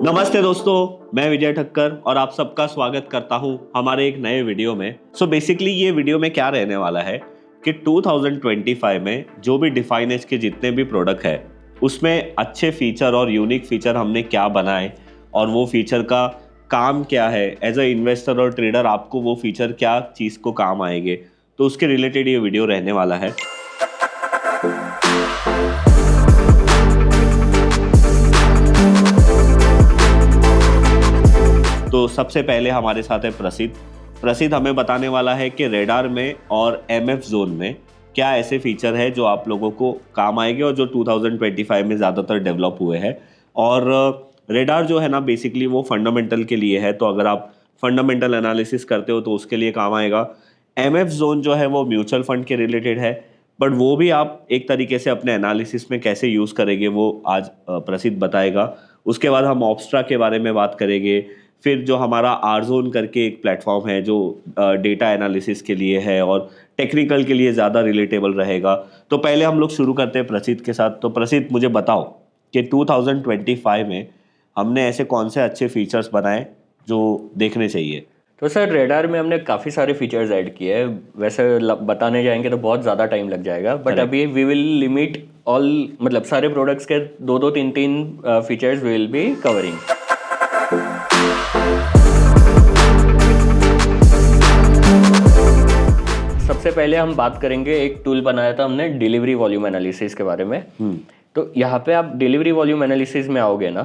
नमस्ते दोस्तों, मैं विजय ठक्कर और आप सबका स्वागत करता हूं हमारे एक नए वीडियो में। बेसिकली ये वीडियो में क्या रहने वाला है कि 2025 में जो भी डिफाइनेज के जितने भी प्रोडक्ट है उसमें अच्छे फीचर और यूनिक फीचर हमने क्या बनाए और वो फीचर का काम क्या है। एज अ इन्वेस्टर और ट्रेडर आपको वो फीचर क्या चीज़ को काम आएंगे, तो उसके रिलेटेड ये वीडियो रहने वाला है। तो सबसे पहले हमारे साथ है प्रसिद्ध हमें बताने वाला है कि रेडार में और एमएफ जोन में क्या ऐसे फीचर है जो आप लोगों को काम आएंगे और जो 2025 में ज़्यादातर डेवलप हुए हैं। और रेडार जो है ना, बेसिकली वो फंडामेंटल के लिए है, तो अगर आप फंडामेंटल एनालिसिस करते हो तो उसके लिए काम आएगा। एमएफ जोन जो है वो म्यूचुअल फंड के रिलेटेड है, बट वो भी आप एक तरीके से अपने एनालिसिस में कैसे यूज़ करेंगे वो आज प्रसिद्ध बताएगा। उसके बाद हम ऑब्स्ट्रा के बारे में बात करेंगे। फिर जो हमारा आरजोन करके एक प्लेटफॉर्म है जो डेटा एनालिसिस के लिए है और टेक्निकल के लिए ज़्यादा रिलेटेबल रहेगा। तो पहले हम लोग शुरू करते हैं प्रसिद्ध के साथ। तो प्रसिद्ध, मुझे बताओ कि 2025 में हमने ऐसे कौन से अच्छे फीचर्स बनाए जो देखने चाहिए। तो सर, रेडार में हमने काफ़ी सारे फीचर्स ऐड किए हैं। वैसे बताने जाएंगे तो बहुत ज़्यादा टाइम लग जाएगा, बट अभी वी विल लिमिट ऑल, मतलब सारे प्रोडक्ट्स के दो तीन फीचर्स विल बी कवरिंग। सबसे पहले हम बात करेंगे, एक टूल बनाया था हमने डिलीवरी वॉल्यूम एनालिसिस के बारे में। तो यहाँ पे आप डिलीवरी वॉल्यूम एनालिसिस में आओगे ना,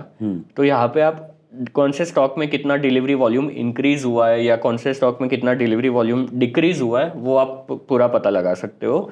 तो यहाँ पे आप कौन से स्टॉक में कितना डिलीवरी वॉल्यूम इंक्रीज हुआ है या कौन से स्टॉक में कितना डिलीवरी वॉल्यूम डिक्रीज हुआ है वो आप पूरा पता लगा सकते हो।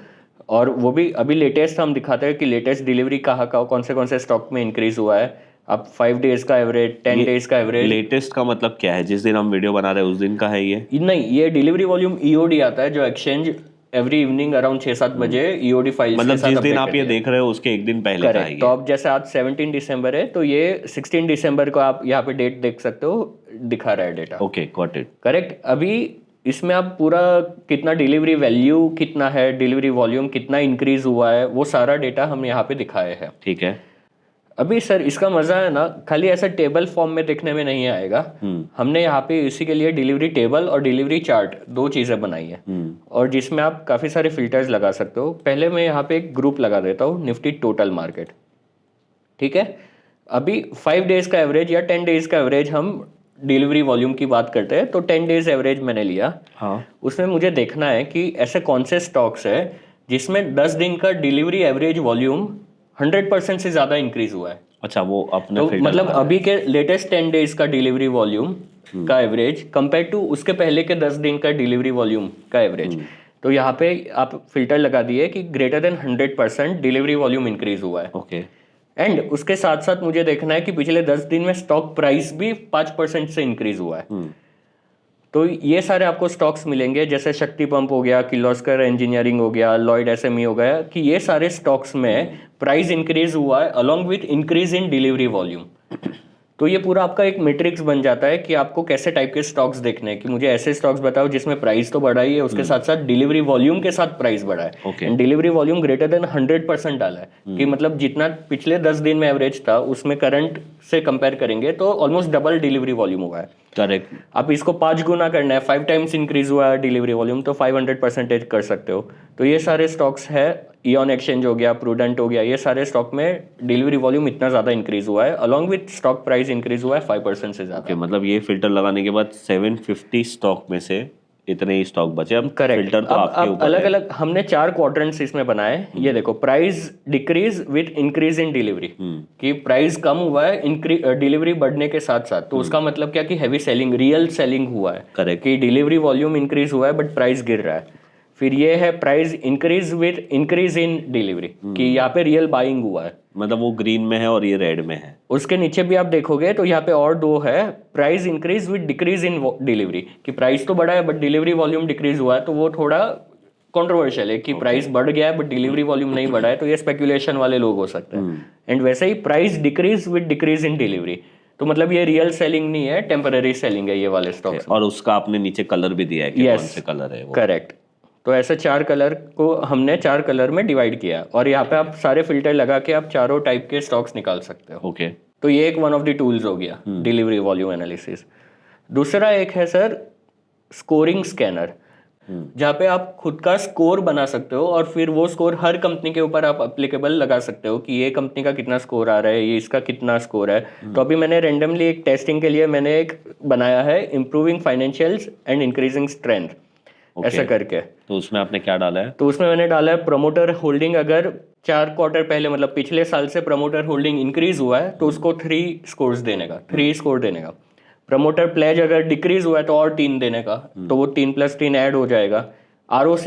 और वो भी अभी लेटेस्ट हम दिखाते हैं कि लेटेस्ट डिलीवरी कहाँ कौन से स्टॉक में इंक्रीज हुआ है। अब 5 डेज का एवरेज, 10 डेज का एवरेज। लेटेस्ट का मतलब क्या है? जिस दिन हम वीडियो बना रहे हैं उस दिन का है ये? नहीं, ये डिलीवरी वॉल्यूम ईओडी आता है जो एक्सचेंज एवरी इवनिंग अराउंड 6-7 बजे ईओडी फाइल्स मतलब जिस दिन आप ये देख रहे हो उसके एक दिन पहले का है ये। तो अब जैसे आज 17 दिसंबर है तो ये 16 दिसंबर को आप यहाँ पे डेट देख सकते हो, दिखा रहा है data. Okay, got it. Correct. अभी इसमें आप पूरा कितना डिलीवरी वैल्यू कितना है, डिलीवरी वॉल्यूम कितना इंक्रीज हुआ है, वो सारा डेटा हम यहाँ पे दिखाए हैं। ठीक है। अभी सर इसका मजा है ना, खाली ऐसा टेबल फॉर्म में देखने में नहीं आएगा। हमने यहाँ पे इसी के लिए डिलीवरी टेबल और डिलीवरी चार्ट 2 चीजें बनाई है, और जिसमें आप काफी सारे फिल्टर्स लगा सकते हो। पहले मैं यहाँ पे एक ग्रुप लगा देता हूँ, निफ्टी टोटल मार्केट। ठीक है। अभी 5 डेज का एवरेज या 10 डेज का एवरेज हम डिलीवरी वॉल्यूम की बात करते हैं, तो 10 डेज एवरेज मैंने लिया। हाँ। उसमें मुझे देखना है कि ऐसे कौन से स्टॉक्स है जिसमें 10 दिन का डिलीवरी एवरेज वॉल्यूम 100% से ज्यादा इंक्रीज हुआ है। अच्छा, वो अपने तो मतलब अभी के लेटेस्ट 10 डेज का डिलीवरी वॉल्यूम का एवरेज कंपेयर टू उसके पहले के 10 दिन का डिलीवरी वॉल्यूम का एवरेज। तो यहाँ पे आप फिल्टर लगा दिए कि greater than 100% delivery volume increase हुआ है। ओके। एंड उसके साथ साथ मुझे देखना है कि पिछले 10 दिन में स्टॉक प्राइस भी 5% से इंक्रीज हुआ है। तो ये सारे आपको स्टॉक्स मिलेंगे, जैसे शक्ति पंप हो गया, किर्लोस्कर इंजीनियरिंग हो गया, लॉयड एसएमई हो गया, कि ये सारे स्टॉक्स में प्राइस इंक्रीज हुआ है along with increase in delivery volume. तो ये पूरा आपका एक मैट्रिक्स बन जाता है कि आपको कैसे टाइप के स्टॉक्स देखने हैं, कि मुझे ऐसे स्टॉक्स बताओ जिसमें प्राइस तो बढ़ा ही है, उसके साथ साथ डिलीवरी वॉल्यूम के साथ प्राइस बढ़ा है। And delivery volume greater than 100% डाला है, कि मतलब जितना पिछले 10 दिन में एवरेज था उसमें करंट से कंपेयर करेंगे तो ऑलमोस्ट डबल डिलीवरी वॉल्यूम हुआ है। करेक्ट। आप इसको 5 गुना करना है, 5 टाइम्स इंक्रीज हुआ है डिलीवरी वॉल्यूम, तो 500% कर सकते हो। तो ये सारे स्टॉक्स है, इयन एक्सचेंज हो गया, प्रूडेंट हो गया, ये सारे स्टॉक में डिलीवरी वॉल्यूम इतना ज़्यादा इंक्रीज हुआ है, along with stock price increase हुआ है 5% से ज़्यादा। मतलब ये फिल्टर लगाने के बाद 750 स्टॉक में से इतने ही स्टॉक बचे। अब फिल्टर तो आपके ऊपर अलग अलग हमने 4 क्वाड्रेंट्स इसमें बनाए। ये देखो, price decrease with increase in delivery, कि प्राइस कम हुआ है डिलीवरी बढ़ने के साथ साथ, तो उसका मतलब क्या कि हैवी सेलिंग, रियल सेलिंग हुआ है। करेक्ट। कि डिलीवरी वॉल्यूम इंक्रीज हुआ है बट प्राइस गिर रहा है। फिर ये है price increase with increase in delivery, कि यहाँ पे रियल बाइंग हुआ है, मतलब वो ग्रीन में है और ये रेड में है। उसके नीचे भी आप देखोगे तो यहाँ पे और 2 है, price increase with decrease in delivery, कि प्राइस तो बढ़ा है बट डिलीवरी वॉल्यूम डिक्रीज हुआ है। तो वो थोड़ा कंट्रोवर्शियल है कि प्राइस बढ़ गया है बट डिलीवरी वॉल्यूम नहीं बढ़ा है, तो ये स्पेकुलेशन वाले लोग हो सकते हैं। एंड वैसे ही price decrease with decrease in delivery, तो मतलब ये रियल सेलिंग नहीं है, टेम्पररी सेलिंग है ये वाले स्टॉक्स। और उसका आपने नीचे कलर भी दिया है कि कौन से कलर है वो। करेक्ट। तो ऐसे 4 कलर को हमने 4 कलर में डिवाइड किया, और यहाँ पे आप सारे फिल्टर लगा के आप चारों टाइप के स्टॉक्स निकाल सकते हो। ओके। तो ये एक वन ऑफ द टूल्स हो गया डिलीवरी वॉल्यूम एनालिसिस। दूसरा एक है सर स्कोरिंग स्कैनर, जहाँ पे आप खुद का स्कोर बना सकते हो और फिर वो स्कोर हर कंपनी के ऊपर आप अप्लीकेबल लगा सकते हो कि ये कंपनी का कितना स्कोर आ रहा है, ये इसका कितना स्कोर है। तो अभी मैंने रेंडमली एक टेस्टिंग के लिए मैंने एक बनाया है improving financials and increasing strength, ऐसा करके। तो उसमें आपने क्या डाला है? तो उसमें मैंने डाला है प्रमोटर होल्डिंग, अगर 4 क्वार्टर पहले मतलब पिछले साल से प्रमोटर होल्डिंग इंक्रीज हुआ है तो उसको 3 स्कोर देने का। प्रमोटर प्लेज अगर डिक्रीज हुआ है तो और 3 देने का, तो वो 3+3 ऐड हो जाएगा। ROC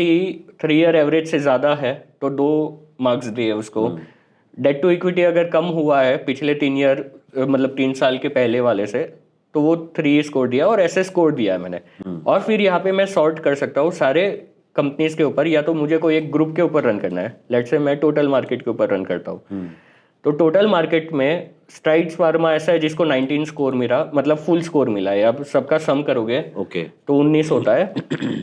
3 ईयर एवरेज से ज़्यादा है तो 2 मार्क्स दिए उसको। डेट टू इक्विटी अगर कम हुआ है पिछले 3 ईयर मतलब 3 साल के पहले वाले से, तो वो 3 स्कोर दिया और ऐसे स्कोर दिया है मैंने। और फिर यहाँ पे मैं सॉर्ट कर सकता हूँ सारे कंपनीज के ऊपर, या तो मुझे कोई एक ग्रुप के ऊपर रन करना है, लेट्स से मैं टोटल मार्केट के ऊपर रन करता हूँ। तो टोटल मार्केट में स्ट्राइड्स फार्मा ऐसा है जिसको 19 स्कोर मिला, मतलब फुल स्कोर मिला है। अब सबका सम करोगे तो 19 होता है।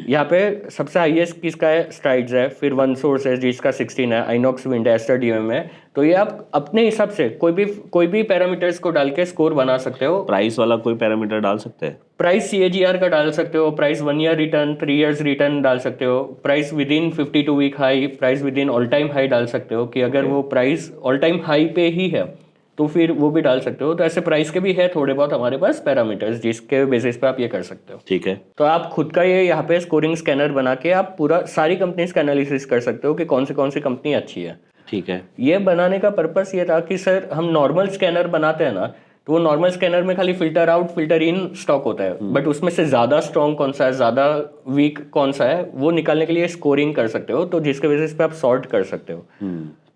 यहाँ पे सबसे हाईएस्ट किसका है? स्ट्राइड्स है, फिर वन सोर्स है जिसका 16 है, आइनॉक्स, विंड, एस्टर, डीएम है। तो ये आप अपने हिसाब से कोई भी पैरामीटर्स को डाल के स्कोर बना सकते हो। प्राइस वाला कोई पैरामीटर डाल सकते हैं? प्राइस CAGR का डाल सकते हो, price 1 year return, 3 years return डाल सकते हो, price within 52 week high, price within all time high डाल सकते हो कि अगर वो प्राइस ऑल टाइम हाई पे ही है तो फिर वो भी डाल सकते हो। तो ऐसे प्राइस के भी है थोड़े बहुत हमारे पास पैरामीटर्स जिसके बेसिस पे आप ये कर सकते हो। ठीक है। तो आप खुद का ये यहाँ पे स्कोरिंग स्कैनर बना के आप पूरा सारी कंपनीज का एनालिसिस कर सकते हो कि कौन सी कंपनी अच्छी है। ठीक है। ये बनाने का पर्पस ये था कि सर हम नॉर्मल स्कैनर बनाते हैं ना, तो वो नॉर्मल स्कैनर में खाली filter out filter in stock होता है, बट उसमें से ज़्यादा स्ट्रॉन्ग कौन सा है, ज़्यादा वीक कौन सा है, वो निकालने के लिए स्कोरिंग कर सकते हो, तो जिसके बेसिस पे आप सॉर्ट कर सकते हो।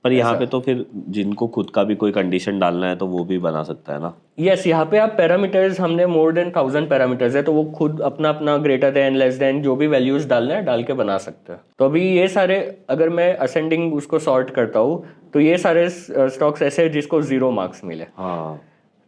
पर यहाँ पे तो फिर जिनको खुद का भी कोई कंडीशन डालना है तो वो भी बना सकता है ना? यस, यहाँ पे आप पैरामीटर्स, हमने मोर देन 1000 पैरामीटर्स है, तो वो खुद अपना अपना ग्रेटर देन, लेस देन, जो भी वैल्यूज डालना है डाल के बना सकते हैं। तो अभी ये सारे अगर मैं असेंडिंग उसको सॉर्ट करता हूँ तो ये सारे स्टॉक्स ऐसे हैं जिसको 0 मार्क्स मिले। हाँ,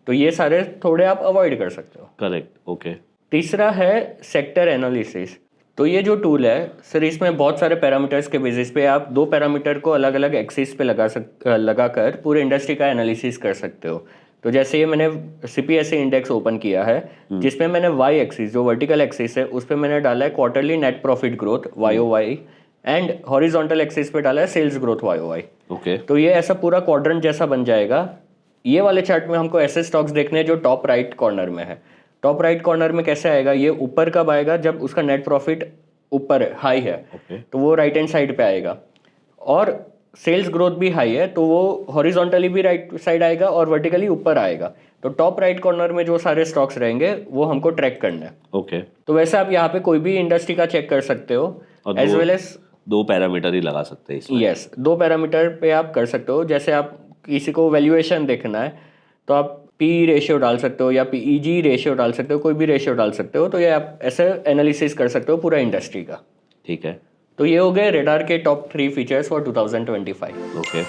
तो ये सारे थोड़े आप अवॉइड कर सकते हो। Correct, okay. तीसरा है सेक्टर एनालिसिस। तो ये जो टूल है सर, इसमें बहुत सारे पैरामीटर्स के बेसिस पे आप 2 पैरामीटर को अलग अलग एक्सिस पे लगा कर पूरे इंडस्ट्री का एनालिसिस कर सकते हो। तो जैसे ये मैंने CPSE इंडेक्स ओपन किया है जिसमें मैंने वाई एक्सिस, जो वर्टिकल एक्सिस है, उस पर मैंने डाला है quarterly net profit growth YOY, and horizontal axis पे डाला है सेल्स ग्रोथ YOY। ओके। तो ये ऐसा पूरा क्वाड्रेंट जैसा बन जाएगा। ये वाले चार्ट में हमको ऐसे स्टॉक्स देखने हैं जो टॉप राइट कॉर्नर में है। टॉप राइट कॉर्नर में कैसे आएगा? ये ऊपर कब आएगा? जब उसका नेट प्रॉफिट ऊपर है, हाई है, तो वो राइट हैंड साइड पे आएगा, और सेल्स ग्रोथ भी हाई है तो वो हॉरिजॉन्टली भी राइट साइड आएगा और वर्टिकली ऊपर आएगा। तो टॉप राइट कॉर्नर में जो सारे स्टॉक्स रहेंगे वो हमको ट्रैक करना है। ओके। तो वैसे आप यहाँ पे कोई भी इंडस्ट्री का चेक कर सकते हो, एज वेल एज 2 पैरामीटर ही लगा सकते हैं इसमें। यस, 2 पैरामीटर पे आप कर सकते हो। जैसे आप किसी को वैल्यूएशन देखना है तो आप PE रेशियो डाल सकते हो या PEG रेशियो डाल सकते हो, कोई भी रेशियो डाल सकते हो। तो ये आप ऐसे एनालिसिस कर सकते हो पूरा इंडस्ट्री का। ठीक है। तो ये हो गए रेडार के टॉप 3 फीचर्स फॉर 2025। ओके।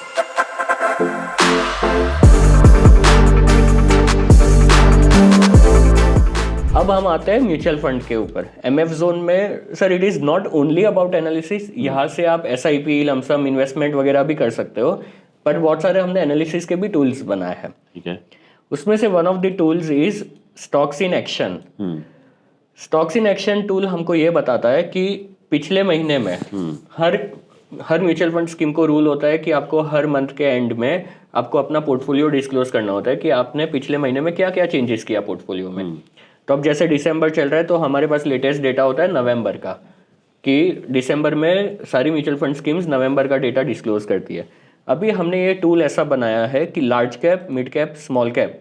अब हम आते हैं म्यूचुअल फंड के ऊपर। MF जोन में sir it is not only about analysis, यहाँ से आप SIP, लमसम इन्वेस्टमेंट वगैरह भी कर सकते हो, पर बहुत सारे हमने एनालिसिस के भी टूल्स बनाए हैं। ठीक है। उसमें से one of the tools is stocks in action. Stocks in action tool हमको ये बताता है कि पिछले महीने में हर म्यूचुअल फंड स्कीम को रूल होता है कि आपको हर मंथ के एंड में आपको अपना पोर्टफोलियो डिस्क्लोज करना होता है कि आपने पिछले महीने में क्या क्या चेंजेस किया पोर्टफोलियो में। तो अब जैसे दिसंबर चल रहा है तो हमारे पास लेटेस्ट डेटा होता है नवंबर का, कि दिसंबर में सारी म्यूचुअल फंड स्कीम्स नवंबर का डेटा डिस्क्लोज करती है। अभी हमने ये टूल ऐसा बनाया है कि large cap, mid cap, small cap,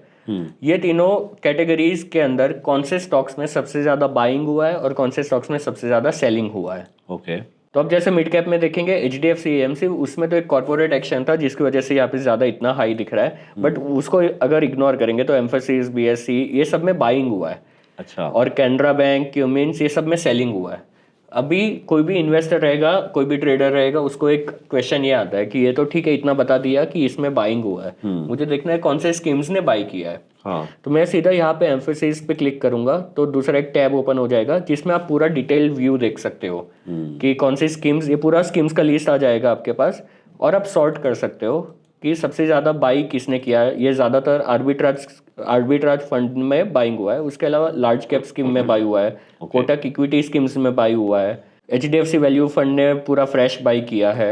ये तीनों कैटेगरीज के अंदर कौन से स्टॉक्स में सबसे ज़्यादा बाइंग हुआ है और कौन से स्टॉक्स में सबसे ज़्यादा सेलिंग हुआ है। ओके। तो अब जैसे मिड कैप में देखेंगे HDFC AMC, उसमें तो एक कॉर्पोरेट एक्शन था जिसकी वजह से यहाँ पे ज़्यादा इतना हाई दिख रहा है, बट उसको अगर इग्नोर करेंगे तो एम्फोसिस, BSE, ये सब में बाइंग हुआ है। अच्छा। और कैनरा बैंक, क्यूमिंस, ये सब में सेलिंग हुआ है। अभी कोई भी इन्वेस्टर रहेगा, कोई भी ट्रेडर रहेगा, उसको एक क्वेश्चन ये आता है कि ये तो ठीक है, इतना बता दिया कि इसमें बाइंग हुआ है, मुझे देखना है कौन से स्कीम्स ने बाई किया है। हाँ। तो मैं सीधा यहाँ पे एम्फोसिस पे क्लिक करूंगा तो दूसरा एक टैब ओपन हो जाएगा जिसमें आप पूरा डिटेल व्यू देख सकते हो कि कौन सी स्कीम्स, ये पूरा स्कीम्स का लिस्ट आ जाएगा आपके पास, और आप सॉर्ट कर सकते हो कि सबसे ज़्यादा बाई किसने किया है, ये ज़्यादातर आर्बिट्राज फंड में बाइंग हुआ है। उसके अलावा लार्ज कैप स्कीम में बाई हुआ है, कोटक इक्विटी स्कीम्स में बाई हुआ है, HDFC वैल्यू फंड ने पूरा फ्रेश बाई किया है,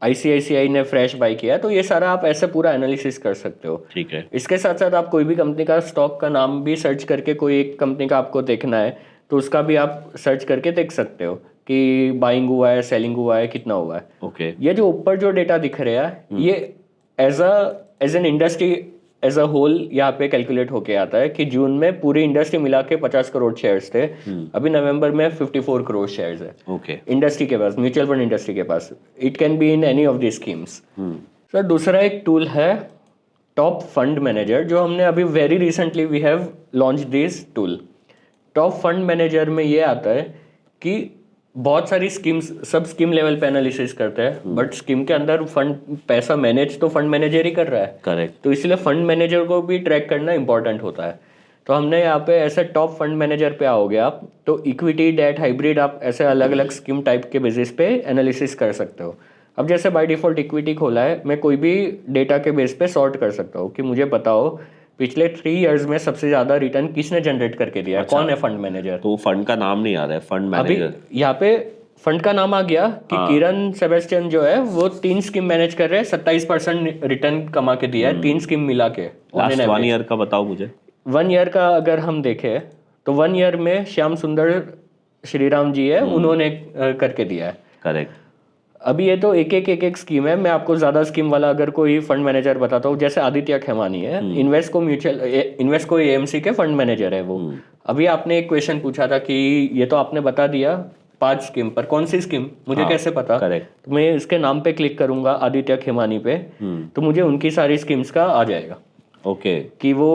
ICICI ने फ्रेश बाई किया है। तो ये सारा आप ऐसे पूरा एनालिसिस कर सकते हो। ठीक है। इसके साथ साथ आप कोई भी कंपनी का स्टॉक का नाम भी सर्च करके, कोई एक कंपनी का आपको देखना है तो उसका भी आप सर्च करके देख सकते हो कि बाइंग हुआ है, सेलिंग हुआ है, कितना हुआ है। ओके। ये जो ऊपर जो डेटा दिख रहा है ये as an industry as a whole यहाँ पे कैलकुलेट होके आता है कि जून में पूरी इंडस्ट्री मिला के 50 करोड़ शेयर्स थे, अभी नवंबर में 54 करोड़ शेयर्स है। ओके। इंडस्ट्री के पास, म्यूचुअल फंड इंडस्ट्री के पास। It can be in any of the schemes. Sir दूसरा एक टूल है टॉप फंड मैनेजर, जो हमने अभी very recently we have launch this tool. Top fund manager में ये आता है कि बहुत सारी स्कीम्स, सब स्कीम लेवल पे एनालिसिस करते हैं, बट स्कीम के अंदर फंड पैसा मैनेज तो फंड मैनेजर ही कर रहा है। करेक्ट। तो इसलिए फंड मैनेजर को भी ट्रैक करना इंपॉर्टेंट होता है। तो हमने यहाँ पे ऐसे टॉप फंड मैनेजर पे आओगे आप, तो इक्विटी, डेट, हाइब्रिड, आप ऐसे अलग अलग स्कीम टाइप के बेसिस पे एनालिसिस कर सकते हो। अब जैसे बाय डिफॉल्ट इक्विटी खोला है, मैं कोई भी डेटा के बेस पे सॉर्ट कर सकता हूँ कि मुझे बताओ पिछले 3 इयर्स में सबसे ज्यादा रिटर्न किसने जनरेट करके दिया है, कौन है फंड मैनेजर। तो फंड का नाम नहीं आ रहा है, फंड मैनेजर। अभी यहाँ पे फंड का नाम आ गया कि किरण सेबेस्टियन जो है वो 3 स्कीम मैनेज कर रहे हैं, 27% रिटर्न कमा के दिया है 3 स्कीम मिला के। लास्ट 1 ईयर का बताओ मुझे। 1 ईयर का अगर हम देखें तो 1 ईयर में श्याम सुंदर श्रीराम जी है, उन्होंने करके दिया है। करेक्ट। अभी ये तो एक एक स्कीम है। मैं आपको ज्यादा स्कीम वाला अगर कोई फंड मैनेजर बताता हूँ, जैसे आदित्य खेमानी है, इन्वेस्को AMC के फंड मैनेजर है वो। अभी आपने एक क्वेश्चन पूछा था कि ये तो आपने बता दिया 5 स्कीम, पर कौन सी स्कीम मुझे कैसे पता। करेक्ट। तो मैं इसके नाम पे क्लिक करूंगा आदित्य खेमानी पे, तो मुझे उनकी सारी स्कीम्स का आ जाएगा। ओके। कि वो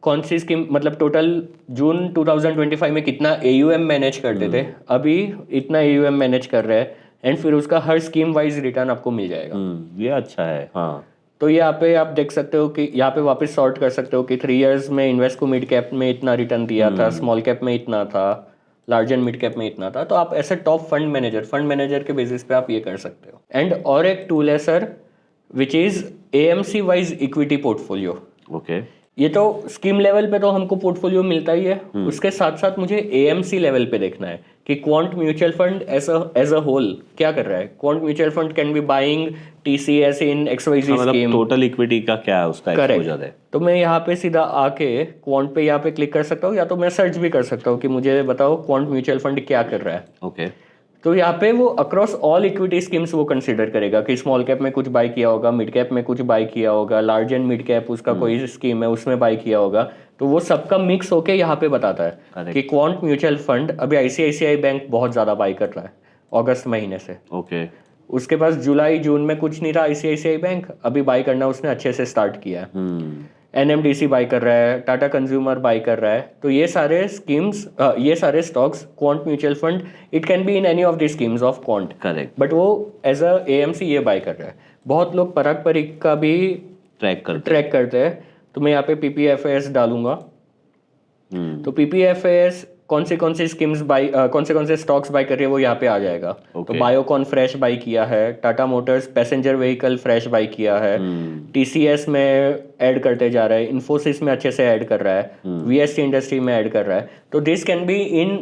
कौन सी स्कीम, मतलब टोटल जून 2025 में कितना AUM मैनेज करते थे, अभी इतना AUM मैनेज कर रहे हैं, एंड फिर उसका हर स्कीम वाइज रिटर्न आपको मिल जाएगा। ये अच्छा है। हाँ। तो यहाँ पे आप देख सकते हो कि यहाँ पे वापस सॉर्ट कर सकते हो कि 3 इयर्स में इन्वेस्को मिड कैप में इतना रिटर्न दिया था, स्मॉल कैप में इतना था, लार्ज एंड मिड कैप में इतना था। तो आप ऐसे टॉप फंड मैनेजर के बेसिस पे आप ये कर सकते हो। एंड और एक टूल है sir which is AMC wise equity portfolio. Okay. ये तो स्कीम लेवल पे तो हमको पोर्टफोलियो मिलता ही है, उसके साथ साथ मुझे AMC लेवल पे देखना है कि quant mutual fund as a whole क्या कर रहा है। Quant mutual fund can be buying TCS in XYZ scheme. Total equity का क्या है उसका एक्सपोजर है। तो मैं यहाँ पे सीधा आके क्वांट पे यहाँ पे क्लिक कर सकता हूँ, या तो मैं सर्च भी कर सकता हूँ कि मुझे बताओ क्वांट म्यूचुअल फंड क्या कर रहा है। ओके। तो यहाँ पे वो अक्रॉस ऑल इक्विटी स्कीम्स वो कंसीडर करेगा कि स्मॉल कैप में कुछ बाय किया होगा, मिड कैप में कुछ बाय किया होगा, लार्ज एंड मिड कैप उसका कोई स्कीम है उसमें बाय किया होगा। तो वो सबका मिक्स होके यहाँ पे बताता है कि क्वांट म्यूचुअल फंड अभी ICICI बैंक बहुत ज्यादा बाय कर रहा है अगस्त महीने से। ओके। उसके पास जुलाई जून में कुछ नहीं रहा ICICI बैंक, अभी बाय करना उसने अच्छे से स्टार्ट किया है। NMDC बाय कर रहा है, टाटा कंज्यूमर बाय कर रहा है। तो ये सारे स्कीम्स, ये सारे stocks quant mutual fund, it can be in any of the schemes of quant. Correct. But वो एज अ AMC ये बाय कर रहा है। बहुत लोग पराग परिक का भी ट्रैक करते हैं। तो मैं यहाँ पे PPFAS डालूंगा। तो PPFAS कौन से स्कीम्स बाय, कौन से स्टॉक्स बाय कर रही है वो यहाँ पे आ जाएगा। तो बायोकॉन फ्रेश बाय किया है, Tata Motors passenger vehicle fresh bye किया है, TCS में ऐड करते जा रहा है, इन्फोसिस में अच्छे से ऐड कर रहा है, VSC इंडस्ट्री में ऐड कर रहा है। तो दिस कैन बी इन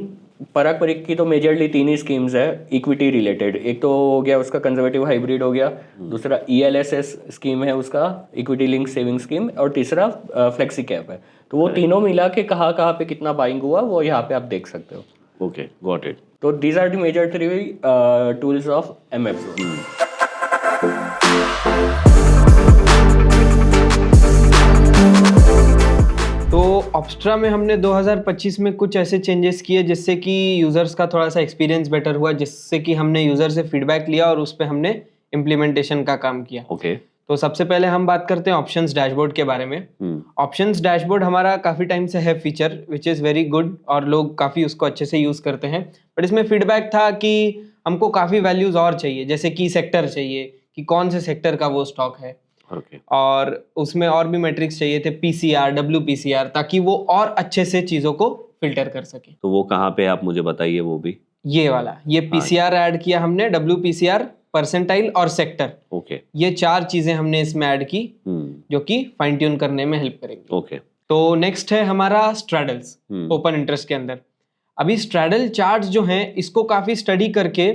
पराग परिक की तो मेजरली 3 ही स्कीम्स है इक्विटी रिलेटेड। एक तो हो गया उसका कंजर्वेटिव हाइब्रिड हो गया, दूसरा ELSS स्कीम है उसका इक्विटी लिंक सेविंग स्कीम, और तीसरा फ्लेक्सी कैप है। तो वो तीनों मिला के कहाँ पे कितना बाइंग हुआ वो यहाँ पे आप देख सकते हो। Okay, got it. तो these are the major 3 tools of MF Zone। तो ऑब्स्ट्रा में हमने 2025 में कुछ ऐसे चेंजेस किए जिससे कि यूज़र्स का थोड़ा सा एक्सपीरियंस बेटर हुआ, जिससे कि हमने यूज़र से फीडबैक लिया और उस पर हमने इम्प्लीमेंटेशन का काम किया। ओके। तो सबसे पहले हम बात करते हैं ऑप्शंस डैशबोर्ड के बारे में। ऑप्शंस डैशबोर्ड हमारा काफ़ी टाइम से है feature which is very good, और लोग काफ़ी उसको अच्छे से यूज़ करते हैं। बट इसमें फीडबैक था कि हमको काफ़ी वैल्यूज़ और चाहिए, जैसे की सेक्टर चाहिए कि कौन से सेक्टर का वो स्टॉक है। और उसमें और भी मैट्रिक्स चाहिए थे, PCR, WPCR, ताकि वो और अच्छे से चीज़ों को फिल्टर कर सके। तो वो कहाँ पे आप मुझे बताइए वो भी। ये वाला, ये PCR ऐड किया हमने, WPCR परसेंटाइल और सेक्टर, ओके ये 4 चीजें हमने इसमें ऐड की जो कि फाइन ट्यून करने में हेल्प करेंगी। ओके तो नेक्स्ट है हमारा स्ट्रैडल्स ओपन इंटरेस्ट के अंदर। अभी स्ट्रैडल चार्ट्स जो हैं इसको काफी स्टडी करके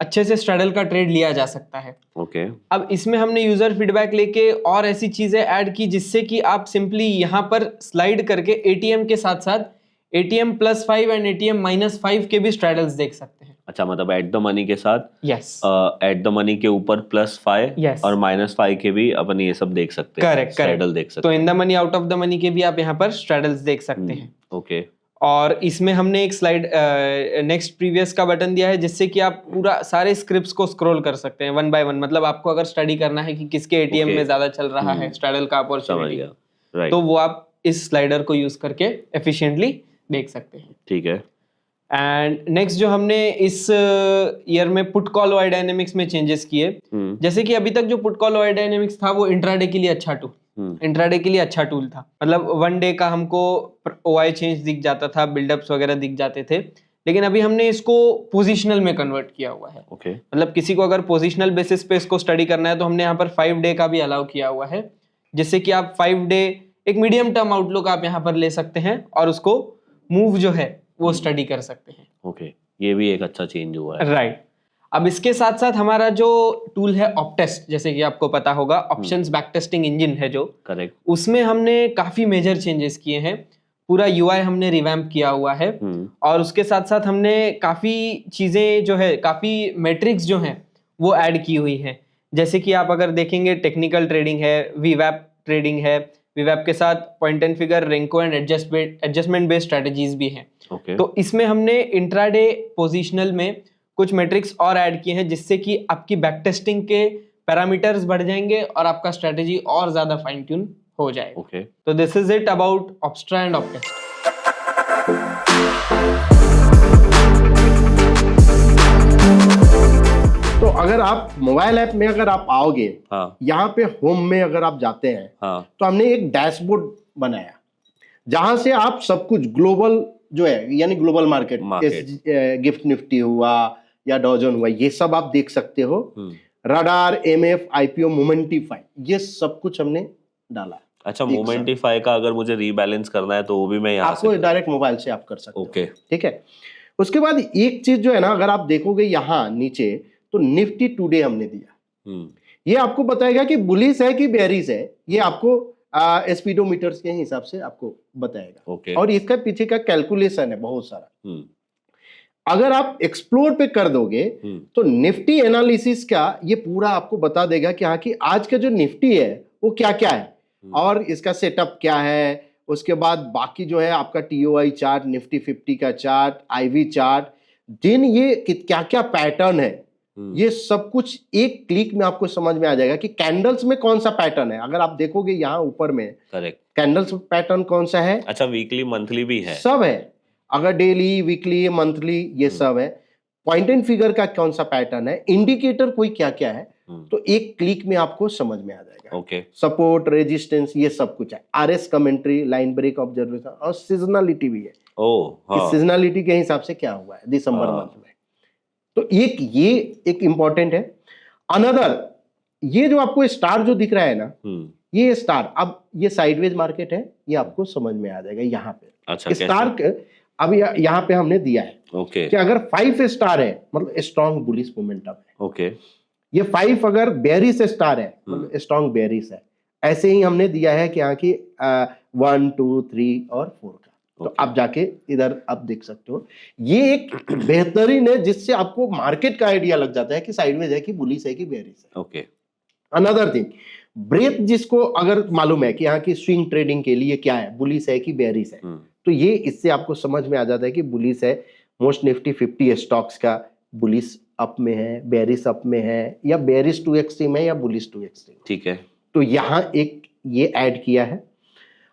अच्छे से स्ट्रैडल का ट्रेड लिया जा सकता है। ओके अब इसमें हमने यूजर फीडबैक लेके और ऐसी चीजें ऐड की जिससे कि आप सिंपली यहाँ पर स्लाइड करके एटीएम के साथ साथ एटीएम +5 एंड एटीएम -5 के भी स्ट्रैडल्स देख सकते हैं। अच्छा, मतलब एट द मनी के साथ यस, एट द मनी के ऊपर +5 Yes. और -5 के भी अपन ये सब देख सकते हैं, करेक्ट स्ट्रैडल देख सकते तो in the money out of the money के भी आप यहाँ पर स्ट्रैडल्स देख सकते हैं। हैं। ओके और इसमें हमने एक स्लाइड नेक्स्ट प्रीवियस का बटन दिया है जिससे कि आप पूरा सारे स्क्रिप्ट्स को स्क्रॉल कर सकते हैं 1 by 1। मतलब आपको अगर स्टडी करना है कि किसके एटीएम Okay. में ज्यादा चल रहा है स्ट्रैडल का समझ अपॉर्चुनिटी, गया, राइट, तो वो आप इस स्लाइडर को यूज करके एफिशिएंटली देख सकते हैं। ठीक है। एंड नेक्स्ट जो हमने इस ईयर में पुट कॉल वाई डायनेमिक्स में चेंजेस किए, जैसे कि अभी तक जो पुट कॉल वाई डायनेमिक्स था वो इंट्राडे के लिए अच्छा टूल इंट्राडे के लिए अच्छा टूल था। मतलब 1 डे का हमको ओआई चेंज दिख जाता था, बिल्डअप्स वगैरह दिख जाते थे, लेकिन अभी हमने इसको पोजिशनल में कन्वर्ट किया हुआ है। ओके मतलब किसी को अगर पोजिशनल बेसिस पे इसको स्टडी करना है तो हमने यहाँ पर 5 डे का भी अलाउ किया हुआ है, जिससे कि आप 5 डे एक मीडियम टर्म आउटलुक आप यहाँ पर ले सकते हैं और उसको मूव जो है वो स्टडी कर सकते हैं। ओके, ये भी एक अच्छा चेंज हुआ है, राइट। अब इसके साथ साथ हमारा जो टूल है ऑप्टेस्ट, जैसे कि आपको पता होगा ऑप्शंस बैक टेस्टिंग इंजन है जो, करेक्ट, उसमें हमने काफी मेजर चेंजेस किए हैं। पूरा यूआई हमने रिवैम्प किया हुआ है और उसके साथ साथ हमने काफी चीजें जो है, काफी मैट्रिक्स जो हैं वो ऐड की हुई हैं। जैसे कि आप अगर देखेंगे टेक्निकल ट्रेडिंग है, वीवैप ट्रेडिंग है, वीवैप के साथ point and figure, Renko and adjustment based strategies भी हैं। ओके, तो इसमें हमने इंट्राडे पोजिशनल में कुछ मैट्रिक्स और ऐड किए हैं जिससे कि आपकी बैक टेस्टिंग के पैरामीटर्स बढ़ जाएंगे और आपका स्ट्रेटेजी और ज्यादा फाइन ट्यून हो जाएगा। ओके, तो this is it about Opstra and Optest. तो अगर आप मोबाइल ऐप में अगर आप आओगे, हाँ यहाँ पे होम में अगर आप जाते हैं हाँ, तो हमने एक डैशबोर्ड बनाया जहां से आप सब कुछ ग्लोबल जो है, यानी ग्लोबल मार्केट, गिफ्ट निफ्टी हुआ या डॉजन हुआ, ये सब आप देख सकते हो। रडार, एमएफ, आईपीओ, मोमेंटिफाई, ये सब कुछ हमने डाला। अच्छा, मोमेंटिफाई का अगर मुझे रीबैलेंस करना है तो वो भी मैं यहाँ आपको से डायरेक्ट मोबाइल से आप कर सकते हो। ओके, ठीक है। उसके बाद एक चीज जो है ना, अगर आप देखोगे यहाँ नीचे तो निफ्टी टुडे हमने दिया। ये आपको बताएगा कि बुलिश है कि बेरिश है, ये आपको स्पीडोमीटर्स के हिसाब से आपको बताएगा। ओके, और इसका पीछे का कैलकुलेशन है बहुत सारा। अगर आप एक्सप्लोर पे कर दोगे तो निफ्टी एनालिसिस का ये पूरा आपको बता देगा कि हाँ कि आज का जो निफ्टी है वो क्या क्या है और इसका सेटअप क्या है। उसके बाद बाकी जो है आपका टीओआई चार्ट, निफ्टी 50 का चार्ट, आईवी चार्ट, दिन ये क्या क्या पैटर्न है, ये सब कुछ एक क्लिक में आपको समझ में आ जाएगा कि कैंडल्स में कौन सा पैटर्न है। अगर आप देखोगे यहाँ ऊपर में करेक्ट, कैंडल्स पैटर्न कौन सा है। अच्छा, वीकली मंथली भी है, सब है। अगर डेली, वीकली, मंथली, ये सब है। पॉइंट एंड फिगर का कौन सा पैटर्न है, इंडिकेटर कोई क्या क्या है, तो एक क्लिक में आपको समझ में आ जाएगा। ओके, सपोर्ट, रेजिस्टेंस, ये सब कुछ है। RS commentary, line break observation और सीजनलिटी भी है। हाँ, सीजनलिटी के हिसाब से क्या हुआ है दिसंबर मंथ में। तो ये एक इंपॉर्टेंट है। अनदर, ये जो आपको स्टार जो दिख रहा है ना, ये स्टार, अब ये साइडवेज मार्केट है, ये आपको समझ में आ जाएगा यहाँ पे। अच्छा, स्टार अब यहाँ पे हमने दिया है ओके, कि अगर 5 स्टार है मतलब स्ट्रॉन्ग बुलिश मोमेंटम है। ओके, ये 5 अगर बेरिश स्टार है मतलब स्ट्रॉन्ग बेरिश है। ऐसे ही हमने दिया है कि यहाँ की 1, 2, 3 और 4 का। तो आप जाके इधर आप देख सकते हो। ये एक बेहतरीन है जिससे आपको मार्केट का आइडिया लग जाता है कि साइडवेज है कि बुलिश है कि बेरिश है। ओके, अनदर थिंग, ब्रेथ जिसको अगर मालूम है कि यहाँ की स्विंग ट्रेडिंग के लिए क्या है, बुलिश है कि बेरिश है, तो ये इससे आपको समझ में आ जाता है कि बुलिश है। मोस्ट निफ्टी 50 स्टॉक्स का बुलिश अप में है, बेरिश अप में है, या बेरिश टू एक्सट्रीम है या बुलिश टू एक्सट्रीम। ठीक है, तो यहाँ एक ये ऐड किया है।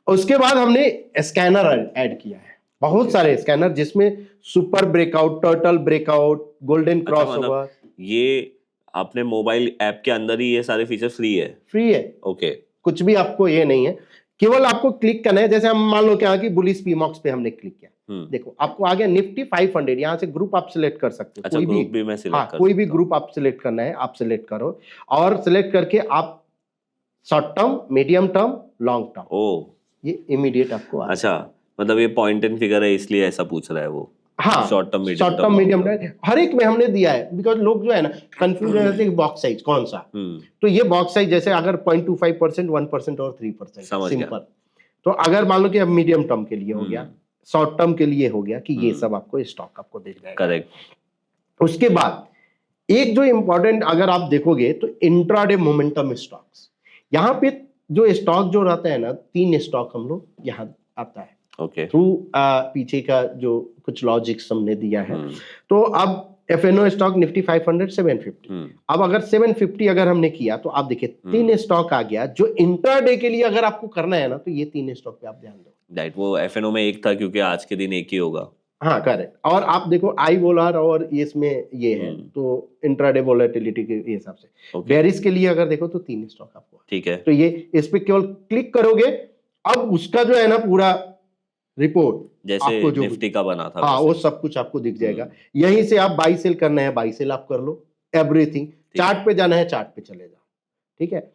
उसके बाद हमने स्कैनर ऐड किया है, बहुत सारे स्कैनर जिसमें super breakout, turtle breakout, golden crossover. ये आपने मोबाइल ऐप के अंदर ही ये सारे फीचर फ्री है? फ्री है, ओके, कुछ भी आपको ये नहीं है। केवल आपको क्लिक करना है, जैसे हम मान लो क्या कि बुलिस पीमॉक्स पे हमने क्लिक किया, देखो आपको आ गया निफ्टी 500, यहाँ से ग्रुप आप सिलेक्ट कर सकते हो। अच्छा, कोई ग्रुप भी मैं सिलेक्ट कर कोई भी सकता हूँ। ग्रुप आप सिलेक्ट करना है, आप सिलेक्ट करो और सिलेक्ट करके आप short term, medium term, long term, ओ ये इमीडिएट आपको अच्छा, मतलब ये पॉइंट एंड फिगर है इसलिए ऐसा पूछ रहा है वो। हाँ, शॉर्ट टर्म, मीडियम टर्म, हर एक में हमने दिया है, बिकॉज लोग जो है ना कंफ्यूज हो जाते हैं बॉक्स साइज कौन सा। तो ये बॉक्स साइज जैसे अगर 0.25%, 1% और 3%, सिंपल। तो अगर मान लो कि अब मीडियम टर्म के लिए हो गया, शॉर्ट टर्म के लिए हो गया, कि ये सब आपको स्टॉक आपको दिख जाएगा। करेक्ट। उसके बाद एक जो इंपॉर्टेंट अगर आप देखोगे तो इंट्राडे मोमेंटम स्टॉक्स, यहाँ पे जो स्टॉक जो रहता है ना, 3 स्टॉक हम लोग यहाँ आता है ओके, थ्रू पीछे का जो कुछ लॉजिक्स हमने दिया है। तो अब एफएनओ स्टॉक निफ्टी 500 750, अब अगर 750 अगर हमने किया तो आप देखिए 3 स्टॉक आ गया जो इंट्राडे के लिए अगर आपको करना है ना, तो ये 3 स्टॉक पे आप ध्यान दो। राइट, वो एफएनओ में एक था क्योंकि आज के दिन एक ही होगा। हाँ करेक्ट, और आप देखो आई वोलार और इसमें ये है, तो इंट्राडे वोलेटिलिटी के हिसाब से बेरिस के लिए अगर देखो तो 3 स्टॉक आपको, ठीक है। तो ये इस पे केवल क्लिक करोगे, अब उसका जो है ना पूरा रिपोर्ट जैसे आपको जो निफ्टी का बना था, हाँ वो सब कुछ आपको दिख जाएगा। यहीं से आप बाई सेल करना है, बाई सेल आप कर लो, एवरीथिंग। चार्ट पे जाना है, चार्ट पे चले जाओ, ठीक है।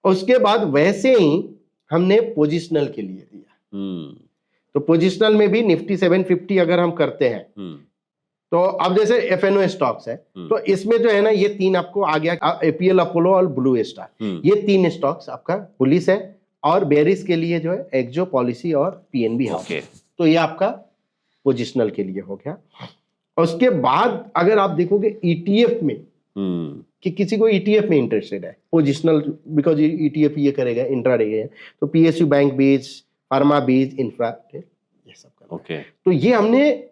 उसके बाद वैसे ही हमने पोजिशनल के लिए दिया, तो पोजिशनल में भी निफ्टी 750 अगर हम करते हैं, तो अब जैसे एफएनओ स्टॉक्स है, तो इसमें जो है ना ये 3 आपको आ गया, एपीएल अपोलो और ब्लू स्टार, ये 3 स्टॉक्स आपका पुलिस है, और बेरिस के लिए जो है एक्जो, पॉलिसी और पीएनबी है। तो ये आपका पोजिशनल के लिए हो गया। उसके बाद अगर आप देखोगे ईटीएफ में, कि किसी को ईटीएफ में इंटरेस्टेड है, पोजिशनल बिकॉज ईटीएफ ये करेगा इंट्राडे है, तो PSU bank base, pharma base, infra, ये सब करना। ओके, तो ये हमने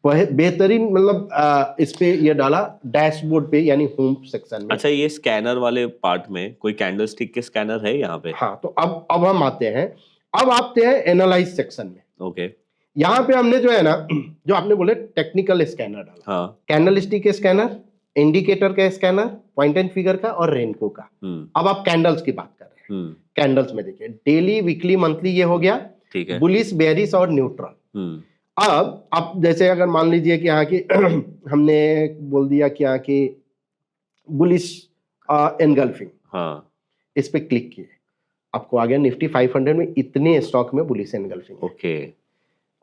बेहतरीन मतलब इस पे ये डाला डैशबोर्ड पे, यानी होम सेक्शन में। अच्छा, ये स्कैनर वाले पार्ट में कोई कैंडलस्टिक के स्कैनर है यहाँ पे? हाँ, तो अब हम आते हैं, अब आते हैं एनालाइज सेक्शन में। ओके, यहाँ पे हमने जो है ना, जो आपने बोले टेक्निकल स्कैनर डाला, हाँ, कैंडलस्टिक के स्कैनर, इंडिकेटर का स्कैनर, पॉइंट एंड फिगर का और रेनको का। अब आप कैंडल्स की बात कर रहे हैं, कैंडल्स में देखिए डेली, वीकली, मंथली, ये हो गया, ठीक है, बुलिश, बेरिश और न्यूट्रल। अब आप जैसे अगर मान लीजिए कि यहाँ की हमने बोल दिया कि यहाँ की बुलिश एनगल्फिंग, हाँ, इस पे क्लिक किए, आपको आ गया निफ्टी 500 में इतने स्टॉक में बुलिश एनगल्फिंग। ओके,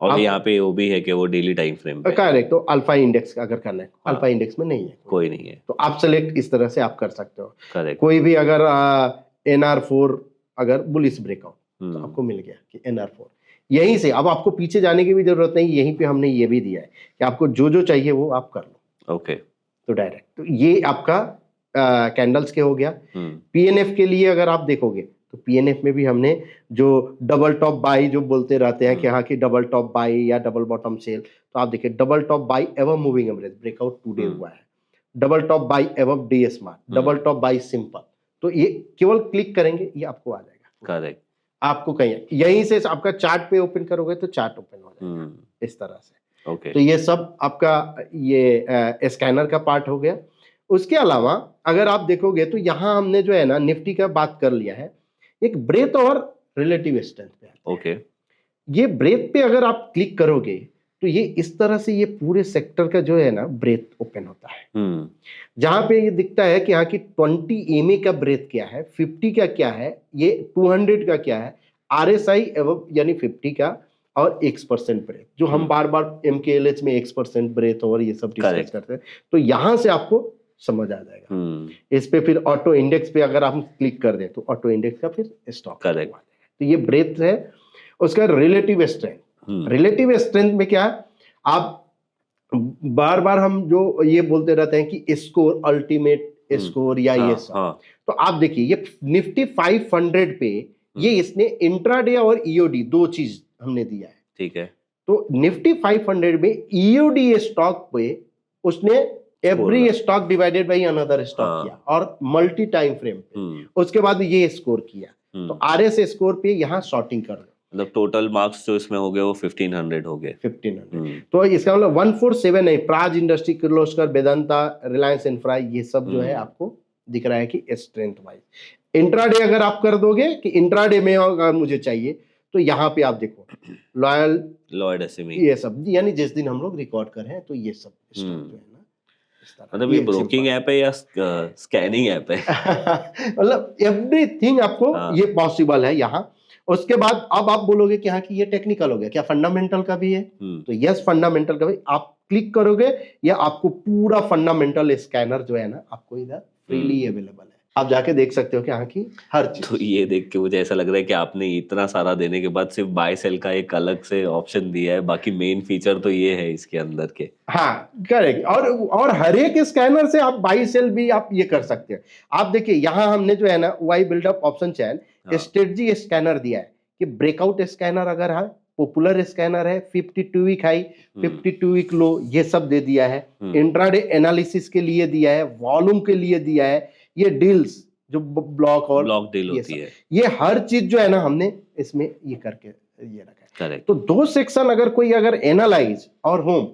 और यहाँ पे वो भी है कि वो डेली टाइम फ्रेम पे। करेक्ट, तो अल्फा इंडेक्स अगर करना है, अल्फा इंडेक्स में नहीं है, कोई नहीं है, तो आप सेलेक्ट इस तरह से आप कर सकते हो। करेक्ट, कोई भी अगर NR4 अगर बुलिश ब्रेकआउट, तो आपको मिल गया कि NR4। यहीं से अब आपको पीछे जाने की भी जरूरत नहीं, यहीं पे हमने ये भी दिया है कि आपको जो जो चाहिए वो आप कर लो। ओके, तो डायरेक्ट, तो ये आपका कैंडल्स के हो गया। पीएनएफ के लिए अगर आप देखोगे तो पीएनएफ में भी हमने जो डबल टॉप बाई जो बोलते रहते हैं कि हाँ कि डबल टॉप बाई या डबल बॉटम सेल, तो आप देखिए डबल टॉप बाई एवं मूविंग एवरेज ब्रेकआउट टुडे हुआ है, डबल टॉप बाई एवं DS mark, double top by simple. तो ये केवल क्लिक करेंगे ये आपको आ जाएगा, करेक्ट, आपको कहीं यहीं से आपका चार्ट पे ओपन करोगे तो चार्ट ओपन हो जाएगा इस तरह से। ओके, तो ये सब आपका ये स्कैनर का पार्ट हो गया। उसके अलावा अगर आप देखोगे तो यहाँ हमने जो है ना निफ्टी का बात कर लिया है, एक ब्रेथ और रिलेटिव स्ट्रेंथ पे। ओके, ये ब्रेथ पे अगर आप क्लिक करोगे तो ये इस तरह से ये पूरे सेक्टर का जो है ना ब्रेथ ओपन होता है, जहां पे ये दिखता है कि यहाँ की 20 EMA का ब्रेथ क्या है, 50 का क्या है, ये 200 का क्या है, RSI एवं यानी 50 का, और X% ब्रेथ, जो हम बार बार MKLH में X% ब्रेथ और ये सब डिस्कस करते हैं, तो यहां से आपको समझ आ जाएगा। इस पे फिर ऑटो इंडेक्स पे अगर हम क्लिक कर दें तो ऑटो इंडेक्स का फिर स्टॉक, करेक्ट। तो ये ब्रेथ है। उसका रिलेटिव स्ट्रेंथ, रिलेटिव स्ट्रेंथ में क्या है, आप बार बार हम जो ये बोलते रहते हैं कि स्कोर, अल्टीमेट स्कोर या ये सब, तो आप देखिए ये निफ्टी 500 पे ये इसने इंट्राडे और ईओडी 2 चीज हमने दिया है, ठीक है। तो निफ्टी 500 में ईओडी स्टॉक पे उसने every stock divided by another stock किया और मल्टी टाइम फ्रेम पे, उसके बाद ये स्कोर किया, तो RS स्कोर पे यहाँ शॉर्टिंग कर लो, मतलब टोटल मार्क्स जो इसमें हो गए वो 1500 हो गए, 1500। तो इसका मतलब 147 है, प्राज इंडस्ट्री, किर्लोस्कर, वेदांता, रिलायंस इंफ्रा, ये सब जो है आपको दिख रहा है कि स्ट्रेंथ वाइज। इंट्राडे अगर आप कर दोगे कि इंट्राडे में अगर मुझे चाहिए, तो यहाँ पे आप देखो लॉयड एसएमई, ये सब, यानी जिस दिन हम लोग रिकॉर्ड कर रहे हैं तो ये सब स्टॉक जो है ना इस तरह। मतलब ये ब्रोकिंग ऐप है या स्कैनिंग ऐप है? मतलब एवरीथिंग आपको ये पॉसिबल है यहाँ। उसके बाद अब आप बोलोगे कि हाँ कि ये टेक्निकल हो गया, क्या फंडामेंटल का भी है? तो यस, फंडामेंटल का भी आप क्लिक करोगे या आपको पूरा फंडामेंटल स्कैनर जो है ना आपको इधर फ्रीली अवेलेबल है, आप जाके देख सकते हो कि हाँ की हर चीज। तो ये देख के मुझे ऐसा लग रहा है कि आपने इतना सारा देने के बाद सिर्फ बाय सेल का एक अलग से ऑप्शन दिया है, बाकी मेन फीचर तो ये है इसके अंदर के। हाँ करेक्ट, और हर एक स्कैनर से आप बाई सेल भी आप ये कर सकते हैं। आप देखिए यहाँ हमने जो है ना y buildup option chain strategy scanner दिया है कि ब्रेकआउट स्कैनर अगर है, पॉपुलर स्कैनर है, 52 वीक हाई 52 वीक लो, ये सब दे दिया है। इंट्राडे एनालिसिस के लिए दिया है, वॉल्यूम के लिए दिया है, ये डील्स जो ब्लॉक और ब्लॉक डील होती है, ये हर चीज जो है ना हमने इसमें ये करके ये रखा है। करेक्ट। तो दो सेक्शन अगर कोई अगर एनालाइज और होम,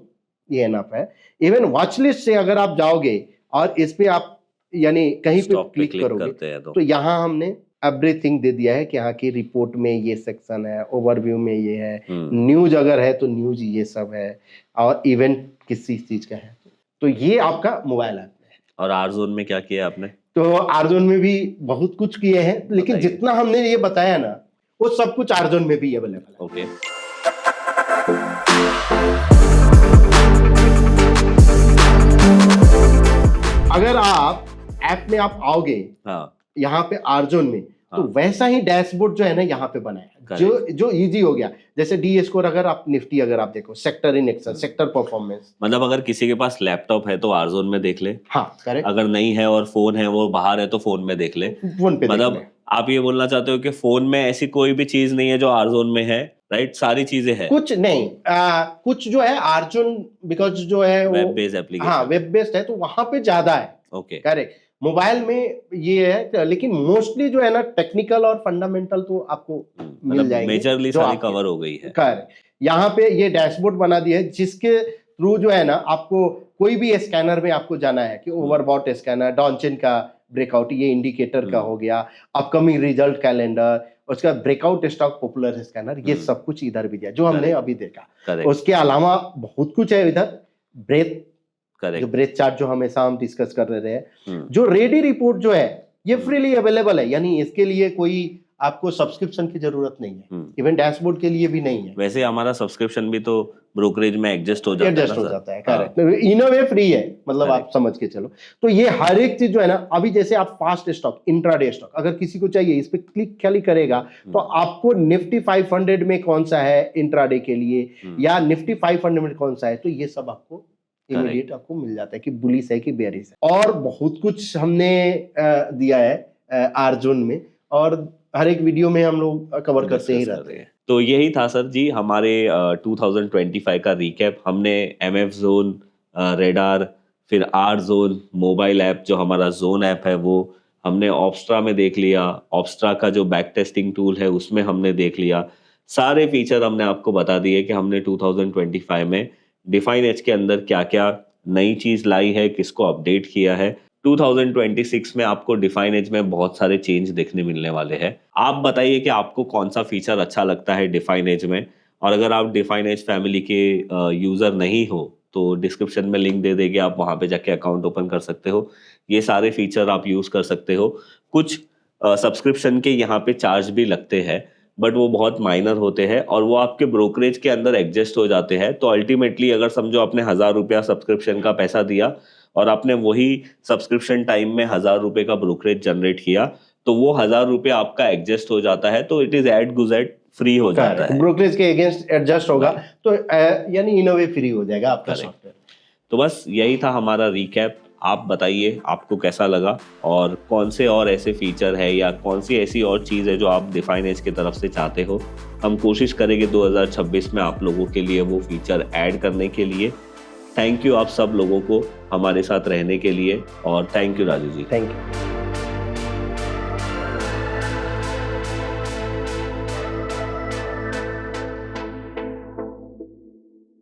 ये एनफ है। इवन वॉच लिस्ट से अगर आप जाओगे और इस पे आप यानी कहीं पे क्लिक करोगे तो यहाँ हमने एवरीथिंग दे दिया है कि हाँ की रिपोर्ट में ये सेक्शन है, ओवरव्यू में ये है, न्यूज अगर है तो न्यूज ये सब है, और इवेंट किसी चीज का है तो ये आपका मोबाइल ऐप है। और आर जोन में क्या किया आपने? तो आर जोन में भी बहुत कुछ किए हैं, लेकिन जितना हमने ये बताया ना वो सब कुछ आर जोन में भी अवेलेबल है। ओके। अगर आप ऐप में आप आओगे यहाँ पे आर जोन में तो वैसा ही डैशबोर्ड जो है ना यहाँ पे बनाया है, जो इजी हो गया। जैसे डी स्कोर अगर आप निफ्टी अगर आप देखो, sector in action, sector performance, मतलब अगर किसी के पास लैपटॉप है तो आर जोन में देख ले। हाँ करेक्ट। अगर नहीं है और फोन है वो बाहर है तो फोन में देख ले। फोन पे मतलब आप ये बोलना चाहते हो कि फोन में ऐसी कोई भी चीज नहीं है जो आर जोन में है, राइट? सारी चीजें हैं। कुछ नहीं, कुछ जो है आर जोन बिकॉज जो है वेब बेस्ड एप्लीकेशन, हाँ वेब बेस्ड है तो वहां पे ज्यादा है। Okay correct. मोबाइल में ये है, लेकिन मोस्टली जो है ना टेक्निकल और फंडामेंटल तो आपको मिल जाएंगे, मेजरली सारी कवर हो गई है। करेक्ट। यहाँ पे ये डैशबोर्ड बना दिया है जिसके थ्रू जो है ना आपको कोई भी स्कैनर में आपको जाना है कि ओवरबॉट स्कैनर, डॉनचिन का ब्रेकआउट, ये इंडिकेटर का हो गया, अपकमिंग रिजल्ट कैलेंडर, उसका ब्रेकआउट स्टॉक, पॉपुलर स्कैनर, ये सब कुछ इधर भी दिया जो हमने अभी देखा। उसके अलावा बहुत कुछ है इधर, ब्रेथ, जो ब्रेथ चार्ट जो हमेशा हम डिस्कस कर रहे हैं, जो रेडी रिपोर्ट जो है ये फ्रीली अवेलेबल है, यानी इसके लिए कोई आपको सब्सक्रिप्शन की जरूरत नहीं है, इवन डैशबोर्ड के लिए भी नहीं है। वैसे हमारा सब्सक्रिप्शन भी तो ब्रोकरेज में एडजस्ट हो जाता है, करेक्ट। इन अ वे फ्री है, मतलब आप समझ के चलो। तो ये हर एक चीज जो है ना, अभी जैसे आप फास्ट स्टॉक, इंट्राडे स्टॉक अगर किसी को चाहिए, इस पे क्लिक खाली करेगा तो आपको निफ्टी 500 में कौन सा है इंट्राडे के लिए या निफ्टी 500 में कौन सा है, तो ये सब आपको इमीडिएट आपको मिल जाता है कि बुलिश है कि बेरिश है। और बहुत कुछ हमने दिया है आर जोन में, और हर एक वीडियो में हम लोग कवर करते ही रहते हैं। तो यही था सर जी हमारे 2025 का रिकैप। हमने एमएफ जोन, रेडार, फिर आर जोन, मोबाइल ऐप जो हमारा जोन ऐप है वो हमने ऑब्स्ट्रा में देख लिया, ऑब्स्ट्रा का जो बैक टेस्टिंग टूल है उसमें हमने देख लिया। सारे फीचर हमने आपको बता दिए कि हमने 2025 में डिफाइन एज के अंदर क्या क्या नई चीज लाई है, किसको अपडेट किया है। 2026 में आपको डिफाइन एज में बहुत सारे चेंज देखने मिलने वाले हैं। आप बताइए कि आपको कौन सा फीचर अच्छा लगता है डिफाइन एज में, और अगर आप डिफाइन एज फैमिली के यूजर नहीं हो तो डिस्क्रिप्शन में लिंक दे देंगे, आप वहां पे जाके अकाउंट ओपन कर सकते हो। ये सारे फीचर आप यूज कर सकते हो। कुछ सब्सक्रिप्शन के यहाँ पे चार्ज भी लगते हैं, बट वो बहुत माइनर होते हैं और वो आपके ब्रोकरेज के अंदर एडजस्ट हो जाते हैं। तो अल्टीमेटली अगर समझो आपने 1000 रुपया सब्सक्रिप्शन का पैसा दिया और आपने वही सब्सक्रिप्शन टाइम में 1000 रुपये का ब्रोकरेज जनरेट किया, तो वो 1000 रुपये आपका एडजस्ट हो जाता है, तो इट इज एड गुजेट फ्री हो जाता है, ब्रोकरेज के अगेंस्ट एडजस्ट होगा, तो यानी इन अ वे फ्री हो जाएगा आपका सॉफ्टवेयर। तो बस यही था हमारा रिकैप। आप बताइए आपको कैसा लगा, और कौन से और ऐसे फीचर है या कौन सी ऐसी और चीज़ है जो आप डिफाइन एज की तरफ से चाहते हो। हम कोशिश करेंगे 2026 में आप लोगों के लिए वो फीचर ऐड करने के लिए। थैंक यू आप सब लोगों को हमारे साथ रहने के लिए, और thank you Raju ji. Thank you.